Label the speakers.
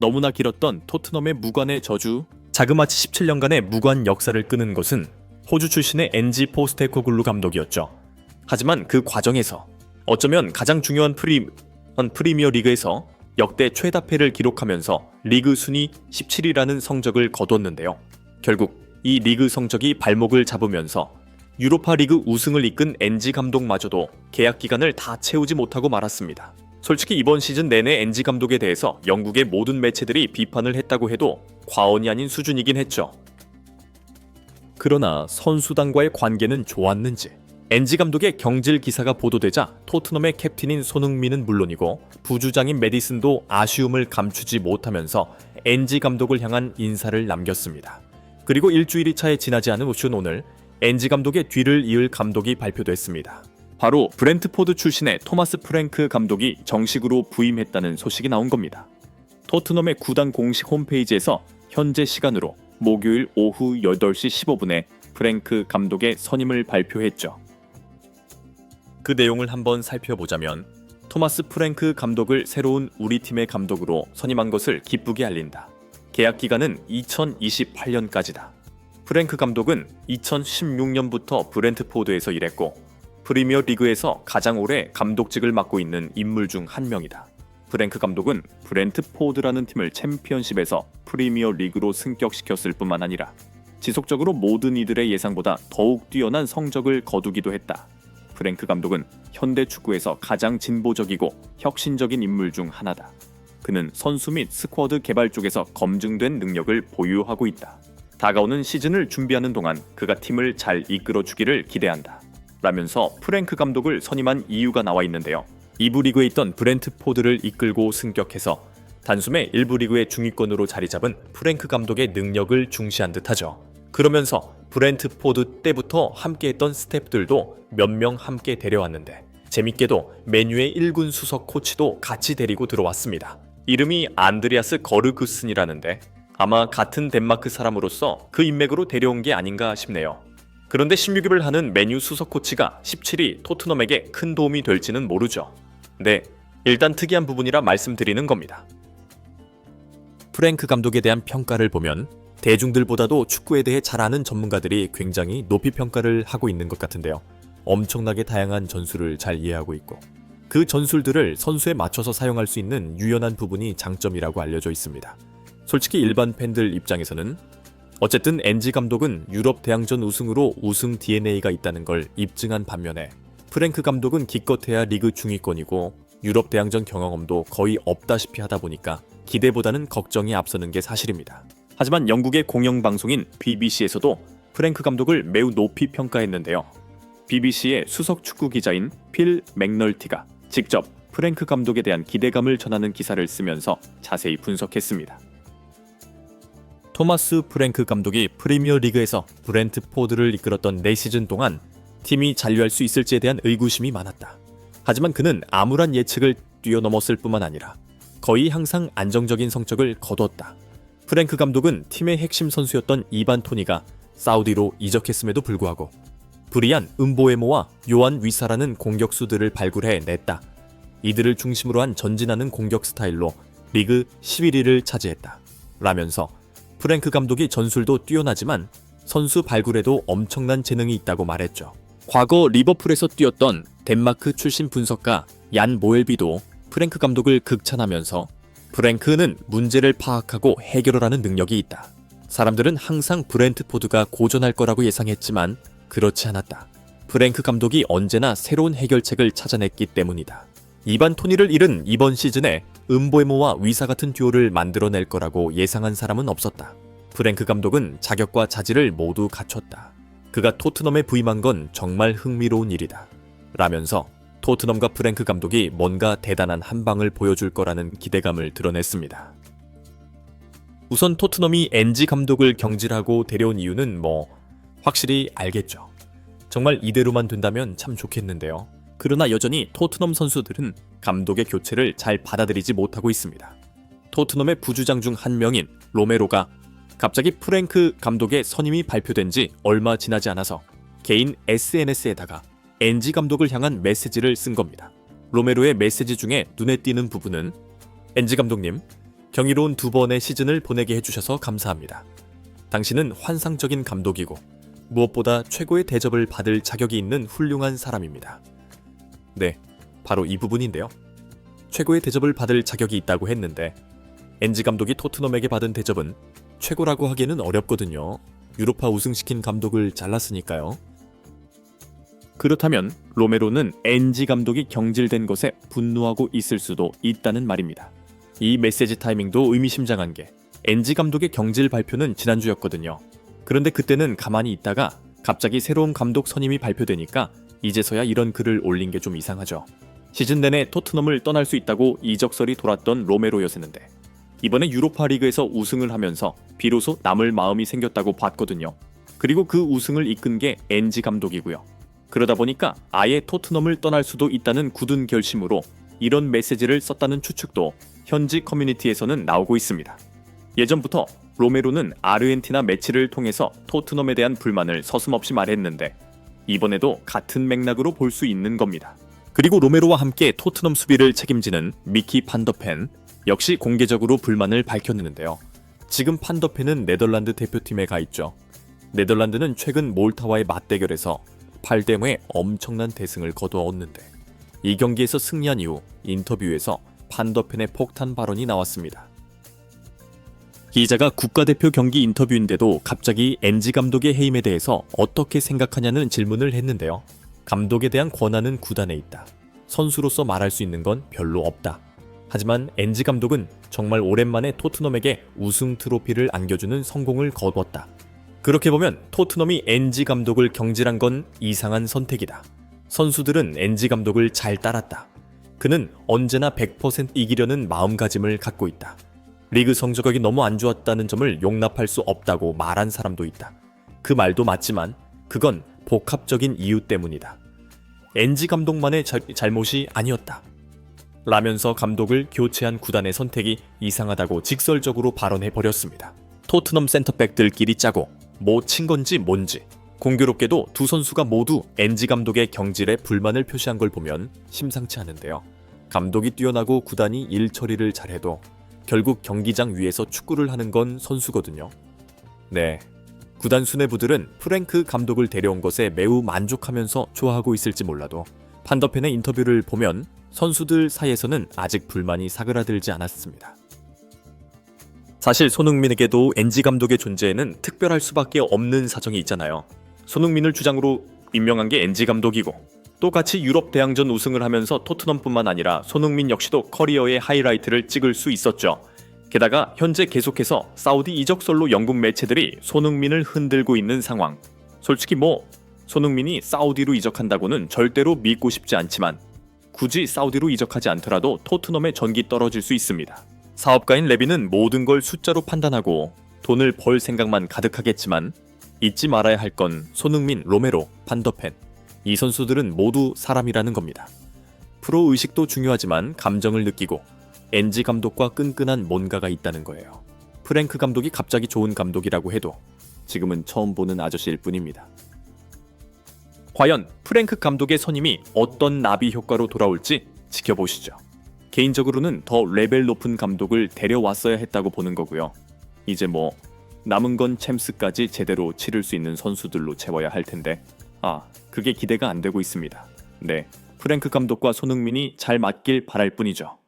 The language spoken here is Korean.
Speaker 1: 너무나 길었던 토트넘의 무관의 저주, 자그마치 17년간의 무관 역사를 끄는 것은 호주 출신의 엔지 포스테코글루 감독이었죠. 하지만 그 과정에서 어쩌면 가장 중요한 프리미어 리그에서 역대 최다패를 기록하면서 리그 순위 17위라는 성적을 거뒀는데요. 결국 이 리그 성적이 발목을 잡으면서 유로파 리그 우승을 이끈 엔지 감독마저도 계약 기간을 다 채우지 못하고 말았습니다. 솔직히 이번 시즌 내내 엔지 감독에 대해서 영국의 모든 매체들이 비판을 했다고 해도 과언이 아닌 수준이긴 했죠. 그러나 선수단과의 관계는 좋았는지 엔지 감독의 경질 기사가 보도되자 토트넘의 캡틴인 손흥민은 물론이고 부주장인 메디슨도 아쉬움을 감추지 못하면서 엔지 감독을 향한 인사를 남겼습니다. 그리고 일주일이 차에 지나지 않은 오늘 엔지 감독의 뒤를 이을 감독이 발표됐습니다. 바로 브렌트포드 출신의 토마스 프랭크 감독이 정식으로 부임했다는 소식이 나온 겁니다. 토트넘의 구단 공식 홈페이지에서 현재 시간으로 목요일 오후 8시 15분에 프랭크 감독의 선임을 발표했죠. 그 내용을 한번 살펴보자면 토마스 프랭크 감독을 새로운 우리 팀의 감독으로 선임한 것을 기쁘게 알린다. 계약 기간은 2028년까지다. 프랭크 감독은 2016년부터 브렌트포드에서 일했고 프리미어 리그에서 가장 오래 감독직을 맡고 있는 인물 중 한 명이다. 프랭크 감독은 브렌트포드라는 팀을 챔피언십에서 프리미어 리그로 승격시켰을 뿐만 아니라 지속적으로 모든 이들의 예상보다 더욱 뛰어난 성적을 거두기도 했다. 프랭크 감독은 현대 축구에서 가장 진보적이고 혁신적인 인물 중 하나다. 그는 선수 및 스쿼드 개발 쪽에서 검증된 능력을 보유하고 있다. 다가오는 시즌을 준비하는 동안 그가 팀을 잘 이끌어주기를 기대한다. 라면서 프랭크 감독을 선임한 이유가 나와 있는데요. 2부 리그에 있던 브렌트포드를 이끌고 승격해서 단숨에 1부 리그의 중위권으로 자리 잡은 프랭크 감독의 능력을 중시한 듯하죠. 그러면서 브렌트포드 때부터 함께했던 스태프들도 몇 명 함께 데려왔는데 재밌게도 맨유의 1군 수석 코치도 같이 데리고 들어왔습니다. 이름이 안드레아스 거르구슨이라는데 아마 같은 덴마크 사람으로서 그 인맥으로 데려온 게 아닌가 싶네요. 그런데 16입을 하는 맨유 수석 코치가 17위 토트넘에게 큰 도움이 될지는 모르죠. 네, 일단 특이한 부분이라 말씀드리는 겁니다. 프랭크 감독에 대한 평가를 보면 대중들보다도 축구에 대해 잘 아는 전문가들이 굉장히 높이 평가를 하고 있는 것 같은데요. 엄청나게 다양한 전술을 잘 이해하고 있고 그 전술들을 선수에 맞춰서 사용할 수 있는 유연한 부분이 장점이라고 알려져 있습니다. 솔직히 일반 팬들 입장에서는 어쨌든 엔지 감독은 유럽 대항전 우승으로 우승 DNA가 있다는 걸 입증한 반면에 프랭크 감독은 기껏해야 리그 중위권이고 유럽 대항전 경험도 거의 없다시피 하다 보니까 기대보다는 걱정이 앞서는 게 사실입니다. 하지만 영국의 공영방송인 BBC에서도 프랭크 감독을 매우 높이 평가했는데요. BBC의 수석 축구 기자인 필 맥널티가 직접 프랭크 감독에 대한 기대감을 전하는 기사를 쓰면서 자세히 분석했습니다. 토마스 프랭크 감독이 프리미어 리그에서 브렌트포드를 이끌었던 4시즌 동안 팀이 잔류할 수 있을지에 대한 의구심이 많았다. 하지만 그는 암울한 예측을 뛰어넘었을 뿐만 아니라 거의 항상 안정적인 성적을 거두었다. 프랭크 감독은 팀의 핵심 선수였던 이반 토니가 사우디로 이적했음에도 불구하고 브리안 음보에모와 요한 위사라는 공격수들을 발굴해 냈다. 이들을 중심으로 한 전진하는 공격 스타일로 리그 11위를 차지했다. 라면서 프랭크 감독이 전술도 뛰어나지만 선수 발굴에도 엄청난 재능이 있다고 말했죠. 과거 리버풀에서 뛰었던 덴마크 출신 분석가 얀 모엘비도 프랭크 감독을 극찬하면서 프랭크는 문제를 파악하고 해결을 하는 능력이 있다. 사람들은 항상 브렌트포드가 고전할 거라고 예상했지만 그렇지 않았다. 프랭크 감독이 언제나 새로운 해결책을 찾아냈기 때문이다. 이반 토니를 잃은 이번 시즌에 음보에모와 위사 같은 듀오를 만들어낼 거라고 예상한 사람은 없었다. 프랭크 감독은 자격과 자질을 모두 갖췄다. 그가 토트넘에 부임한 건 정말 흥미로운 일이다. 라면서 토트넘과 프랭크 감독이 뭔가 대단한 한방을 보여줄 거라는 기대감을 드러냈습니다. 우선 토트넘이 엔지 감독을 경질하고 데려온 이유는 확실히 알겠죠. 정말 이대로만 된다면 참 좋겠는데요. 그러나 여전히 토트넘 선수들은 감독의 교체를 잘 받아들이지 못하고 있습니다. 토트넘의 부주장 중 한 명인 로메로가 갑자기 프랭크 감독의 선임이 발표된 지 얼마 지나지 않아서 개인 SNS에다가 엔지 감독을 향한 메시지를 쓴 겁니다. 로메로의 메시지 중에 눈에 띄는 부분은 엔지 감독님, 경이로운 2번의 시즌을 보내게 해주셔서 감사합니다. 당신은 환상적인 감독이고 무엇보다 최고의 대접을 받을 자격이 있는 훌륭한 사람입니다. 네, 바로 이 부분인데요. 최고의 대접을 받을 자격이 있다고 했는데 엔지 감독이 토트넘에게 받은 대접은 최고라고 하기에는 어렵거든요. 유로파 우승시킨 감독을 잘랐으니까요. 그렇다면 로메로는 엔지 감독이 경질된 것에 분노하고 있을 수도 있다는 말입니다. 이 메시지 타이밍도 의미심장한 게 엔지 감독의 경질 발표는 지난주였거든요. 그런데 그때는 가만히 있다가 갑자기 새로운 감독 선임이 발표되니까 이제서야 이런 글을 올린 게 좀 이상하죠. 시즌 내내 토트넘을 떠날 수 있다고 이적설이 돌았던 로메로였었는데 이번에 유로파 리그에서 우승을 하면서 비로소 남을 마음이 생겼다고 봤거든요. 그리고 그 우승을 이끈 게 엔지 감독이고요. 그러다 보니까 아예 토트넘을 떠날 수도 있다는 굳은 결심으로 이런 메시지를 썼다는 추측도 현지 커뮤니티에서는 나오고 있습니다. 예전부터 로메로는 아르헨티나 매치를 통해서 토트넘에 대한 불만을 서슴없이 말했는데 이번에도 같은 맥락으로 볼 수 있는 겁니다. 그리고 로메로와 함께 토트넘 수비를 책임지는 미키 판더펜 역시 공개적으로 불만을 밝혔는데요. 지금 판더펜은 네덜란드 대표팀에 가 있죠. 네덜란드는 최근 몰타와의 맞대결에서 8대0의 엄청난 대승을 거두었는데 이 경기에서 승리한 이후 인터뷰에서 판더펜의 폭탄 발언이 나왔습니다. 기자가 국가대표 경기 인터뷰인데도 갑자기 엔지 감독의 해임에 대해서 어떻게 생각하냐는 질문을 했는데요. 감독에 대한 권한은 구단에 있다. 선수로서 말할 수 있는 건 별로 없다. 하지만 엔지 감독은 정말 오랜만에 토트넘에게 우승 트로피를 안겨주는 성공을 거뒀다. 그렇게 보면 토트넘이 엔지 감독을 경질한 건 이상한 선택이다. 선수들은 엔지 감독을 잘 따랐다. 그는 언제나 100% 이기려는 마음가짐을 갖고 있다. 리그 성적이 너무 안 좋았다는 점을 용납할 수 없다고 말한 사람도 있다. 그 말도 맞지만 그건 복합적인 이유 때문이다. 엔지 감독만의 잘못이 아니었다. 라면서 감독을 교체한 구단의 선택이 이상하다고 직설적으로 발언해버렸습니다. 토트넘 센터백들끼리 짜고 뭐 친 건지 뭔지 공교롭게도 두 선수가 모두 엔지 감독의 경질에 불만을 표시한 걸 보면 심상치 않은데요. 감독이 뛰어나고 구단이 일 처리를 잘해도 결국 경기장 위에서 축구를 하는 건 선수거든요. 네, 구단 수뇌부들은 프랭크 감독을 데려온 것에 매우 만족하면서 좋아하고 있을지 몰라도 판더펜의 인터뷰를 보면 선수들 사이에서는 아직 불만이 사그라들지 않았습니다. 사실 손흥민에게도 엔지 감독의 존재에는 특별할 수밖에 없는 사정이 있잖아요. 손흥민을 주장으로 임명한 게 엔지 감독이고 똑같이 유럽 대항전 우승을 하면서 토트넘뿐만 아니라 손흥민 역시도 커리어의 하이라이트를 찍을 수 있었죠. 게다가 현재 계속해서 사우디 이적설로 영국 매체들이 손흥민을 흔들고 있는 상황. 솔직히 손흥민이 사우디로 이적한다고는 절대로 믿고 싶지 않지만 굳이 사우디로 이적하지 않더라도 토트넘의 전기 떨어질 수 있습니다. 사업가인 레비는 모든 걸 숫자로 판단하고 돈을 벌 생각만 가득하겠지만 잊지 말아야 할 건 손흥민, 로메로, 판더펜 이 선수들은 모두 사람이라는 겁니다. 프로 의식도 중요하지만 감정을 느끼고 엔지 감독과 끈끈한 뭔가가 있다는 거예요. 프랭크 감독이 갑자기 좋은 감독이라고 해도 지금은 처음 보는 아저씨일 뿐입니다. 과연 프랭크 감독의 선임이 어떤 나비 효과로 돌아올지 지켜보시죠. 개인적으로는 더 레벨 높은 감독을 데려왔어야 했다고 보는 거고요. 이제 남은 건 챔스까지 제대로 치를 수 있는 선수들로 채워야 할 텐데 그게 기대가 안 되고 있습니다. 네, 프랭크 감독과 손흥민이 잘 맞길 바랄 뿐이죠.